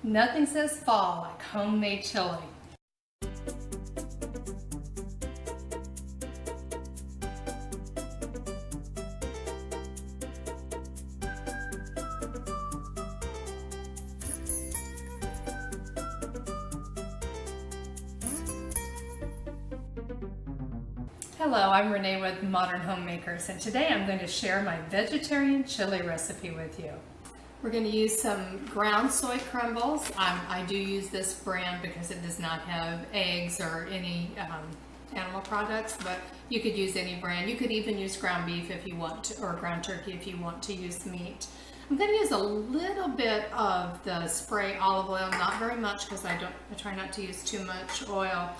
Nothing says fall like homemade chili. Hello, I'm Renee with Modern Homemakers, and today I'm going to share my vegetarian chili recipe with you. We're going to use some ground soy crumbles. I do use this brand because it does not have eggs or any animal products, but you could use any brand. You could even use ground beef if you want to, or ground turkey if you want to use meat. I'm going to use a little bit of the spray olive oil, not very much because I try not to use too much oil.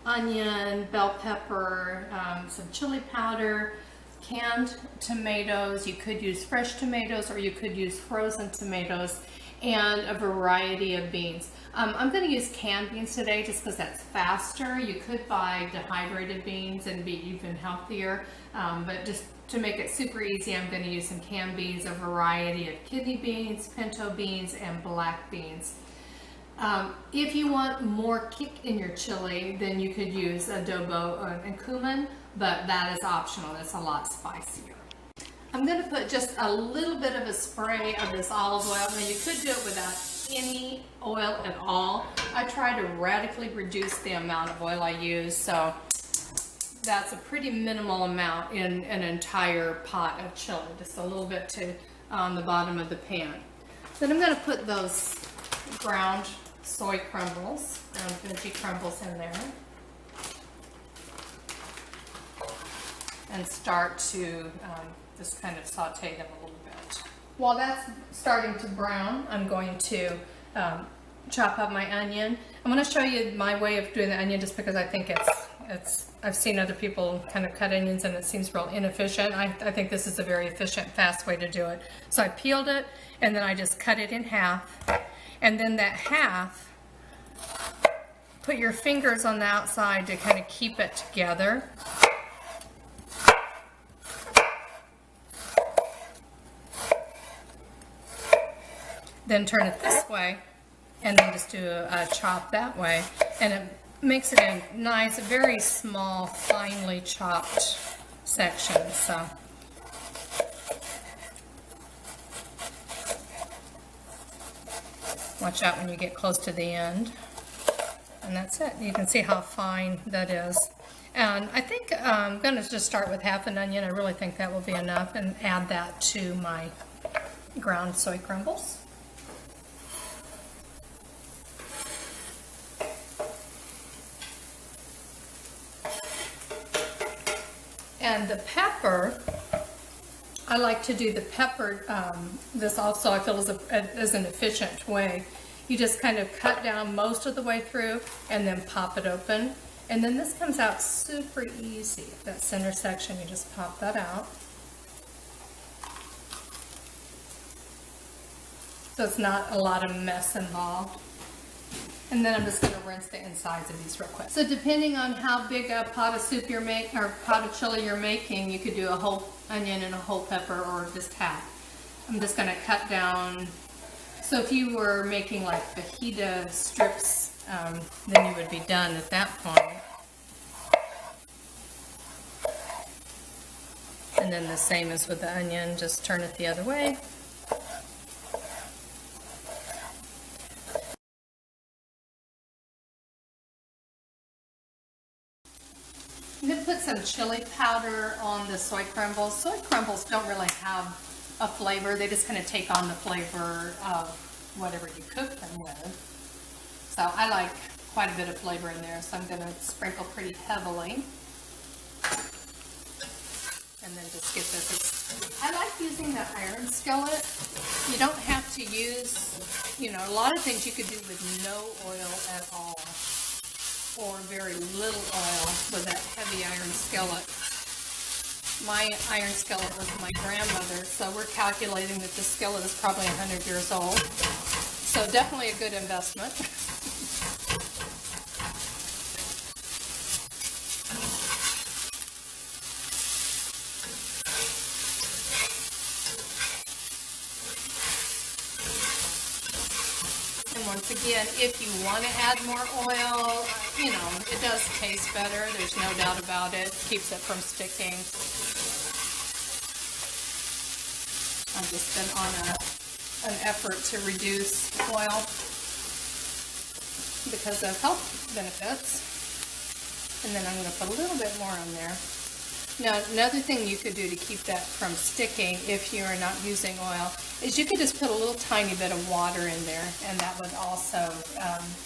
Onion, bell pepper, some chili powder, canned tomatoes. You could use fresh tomatoes or you could use frozen tomatoes, and a variety of beans. I'm going to use canned beans today just because that's faster. You could buy dehydrated beans and be even healthier, but just to make it super easy, I'm going to use some canned beans, a variety of kidney beans, pinto beans, and black beans. If you want more kick in your chili, then you could use adobo and cumin, but that is optional. That's a lot spicier. I'm going to put just a little bit of a spray of this olive oil. Now you could do it without any oil at all. I try to radically reduce the amount of oil I use, so that's a pretty minimal amount in an entire pot of chili, just a little bit on the bottom of the pan. Then I'm going to put those ground soy crumbles, veggie crumbles in there, and start to just kind of saute them a little bit. While that's starting to brown, I'm going to chop up my onion. I'm going to show you my way of doing the onion just because I think I've seen other people kind of cut onions and it seems real inefficient. I think this is a very efficient, fast way to do it. So I peeled it and then I just cut it in half. And then that half, put your fingers on the outside to kind of keep it together. Then turn it this way, and then just do a chop that way. And it makes it a nice, very small, finely chopped section. So. Watch out when you get close to the end. And that's it. You can see how fine that is. And I think I'm going to just start with half an onion. I really think that will be enough, and add that to my ground soy crumbles. And the pepper, I like to do the pepper, this also I feel is an efficient way. You just kind of cut down most of the way through and then pop it open. And then this comes out super easy. That center section, you just pop that out. So it's not a lot of mess involved. And then I'm just going to rinse the insides of these real quick. So depending on how big a pot of soup you're making, or pot of chili you're making, you could do a whole onion and a whole pepper, or just half. I'm just going to cut down. So if you were making like fajita strips, then you would be done at that point. And then the same as with the onion, just turn it the other way. I'm going to put some chili powder on the soy crumbles. Soy crumbles don't really have a flavor. They just kind of take on the flavor of whatever you cook them with. So I like quite a bit of flavor in there, so I'm going to sprinkle pretty heavily. And then just get this. I like using the iron skillet. You don't have to use, a lot of things you could do with no oil at all, or very little oil with that heavy iron skillet. My iron skillet was my grandmother's, so we're calculating that the skillet is probably 100 years old. So definitely a good investment. And once again, if you want to add more oil, you know, it does taste better. There's no doubt about it. Keeps it from sticking. I've just been on an effort to reduce oil because of health benefits. And then I'm going to put a little bit more on there. Now, another thing you could do to keep that from sticking if you are not using oil is you could just put a little tiny bit of water in there, and that would also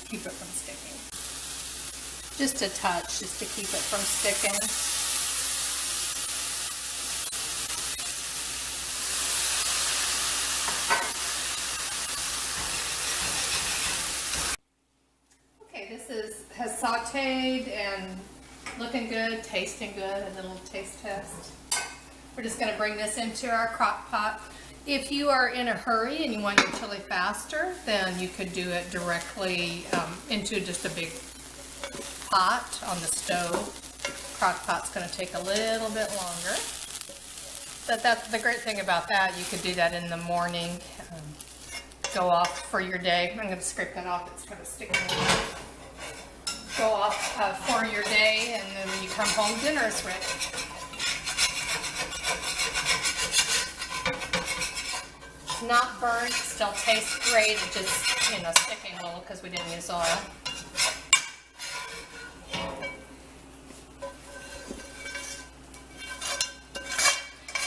keep it from sticking. Just a touch, just to keep it from sticking. Okay, this has sauteed and looking good, tasting good, a little taste test. We're just going to bring this into our crock pot. If you are in a hurry and you want your chili faster, then you could do it directly into just a big pot on the stove. Crock pot's going to take a little bit longer. But that's the great thing about that. You could do that in the morning. Go off for your day. I'm going to scrape that off. It's kind of sticking in there. Go off for your day, and then when you come home, dinner is ready. It's not burnt, still tastes great. It just, you know, sticking a little because we didn't use oil.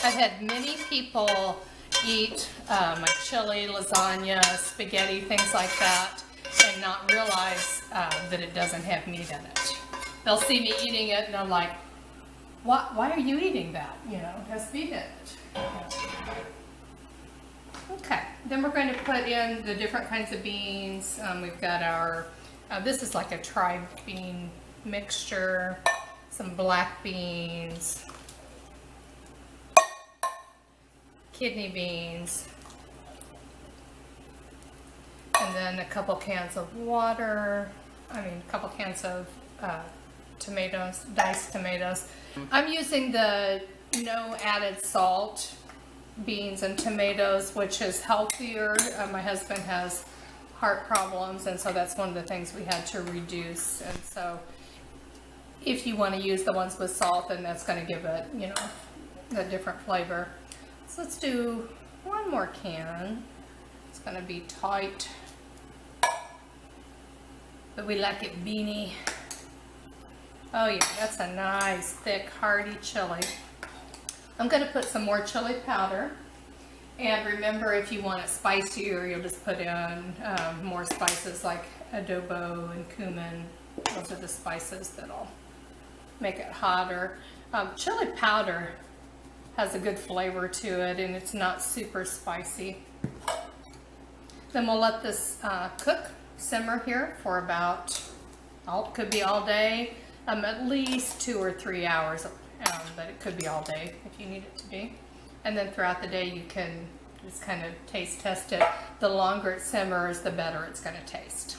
I've had many people eat my chili, lasagna, spaghetti, things like that, and not realize that it doesn't have meat in it. They'll see me eating it and they're like, why are you eating that? You know, it has meat in it. Okay, then we're going to put in the different kinds of beans. We've got our, this is like a tribe bean mixture, some black beans, kidney beans, and then a couple cans of water, a couple cans of tomatoes, diced tomatoes. I'm using the no added salt beans and tomatoes, which is healthier. My husband has heart problems, and so that's one of the things we had to reduce. And so if you want to use the ones with salt, then that's going to give it, you know, a different flavor. So let's do one more can. It's going to be tight, but we like it beany. Oh yeah, that's a nice, thick, hearty chili. I'm going to put some more chili powder. And remember, if you want it spicier, you'll just put in more spices like adobo and cumin. Those are the spices that'll make it hotter. Chili powder has a good flavor to it, and it's not super spicy. Then we'll let this simmer here for about, could be all day, at least 2 or 3 hours, but it could be all day if you need it to be. And then throughout the day you can just kind of taste test it. The longer it simmers, the better it's going to taste.